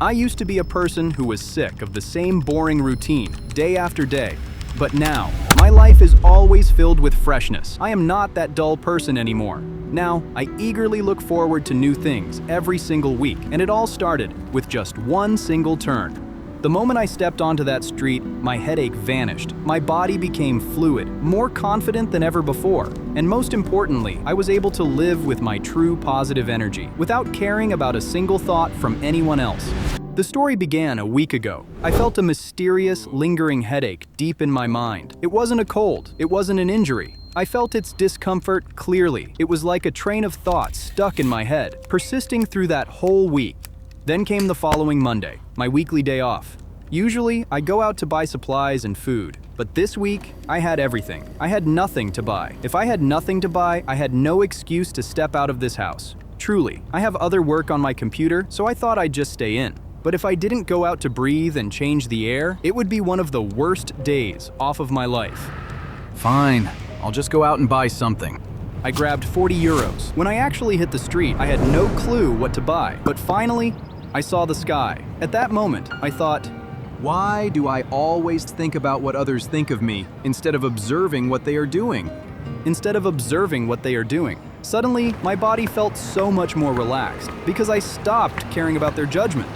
I used to be a person who was sick of the same boring routine, day after day. But now, my life is always filled with freshness. I am not that dull person anymore. Now, I eagerly look forward to new things every single week, and it all started with just one single turn. The moment I stepped onto that street, my headache vanished. My body became fluid, more confident than ever before. And most importantly, I was able to live with my true positive energy, without caring about a single thought from anyone else. The story began a week ago. I felt a mysterious, lingering headache deep in my mind. It wasn't a cold, it wasn't an injury. I felt its discomfort clearly. It was like a train of thoughts stuck in my head, persisting through that whole week. Then came the following Monday, my weekly day off. Usually, I go out to buy supplies and food, but this week, I had everything. I had nothing to buy. If I had nothing to buy, I had no excuse to step out of this house. Truly, I have other work on my computer, so I thought I'd just stay in. But if I didn't go out to breathe and change the air, it would be one of the worst days off of my life. Fine, I'll just go out and buy something. I grabbed 40 euros. When I actually hit the street, I had no clue what to buy. But finally, I saw the sky. At that moment, I thought, why do I always think about what others think of me instead of observing what they are doing? Suddenly, my body felt so much more relaxed because I stopped caring about their judgment.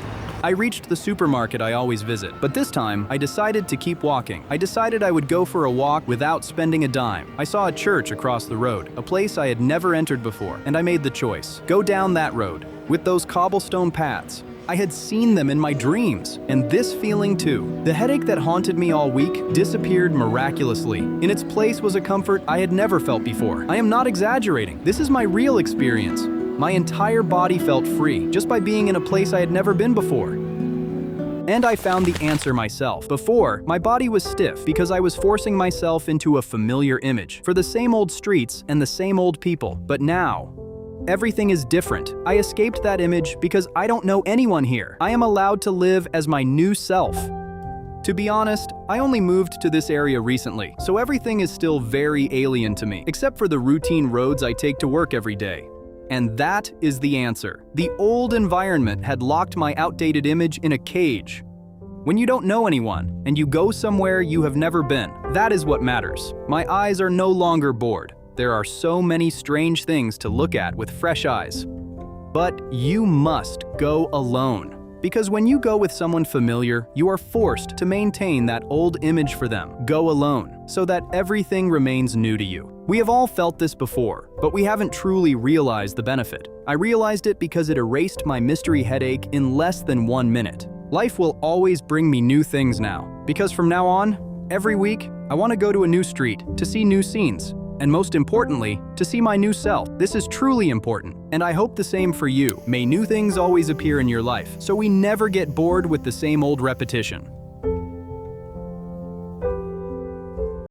I reached the supermarket I always visit, but this time I decided to keep walking. I decided I would go for a walk without spending a dime. I saw a church across the road, a place I had never entered before, and I made the choice. Go down that road, with those cobblestone paths. I had seen them in my dreams, and this feeling too. The headache that haunted me all week disappeared miraculously. In its place was a comfort I had never felt before. I am not exaggerating. This is my real experience. My entire body felt free just by being in a place I had never been before. And I found the answer myself. Before, my body was stiff because I was forcing myself into a familiar image for the same old streets and the same old people. But now, everything is different. I escaped that image because I don't know anyone here. I am allowed to live as my new self. To be honest, I only moved to this area recently, so everything is still very alien to me, except for the routine roads I take to work every day. And that is the answer. The old environment had locked my outdated image in a cage. When you don't know anyone, and you go somewhere you have never been, that is what matters. My eyes are no longer bored. There are so many strange things to look at with fresh eyes. But you must go alone. Because when you go with someone familiar, you are forced to maintain that old image for them. Go alone, so that everything remains new to you. We have all felt this before, but we haven't truly realized the benefit. I realized it because it erased my mystery headache in less than 1 minute. Life will always bring me new things now, because from now on, every week, I want to go to a new street to see new scenes. And most importantly, to see my new self. This is truly important, and I hope the same for you. May new things always appear in your life, so we never get bored with the same old repetition.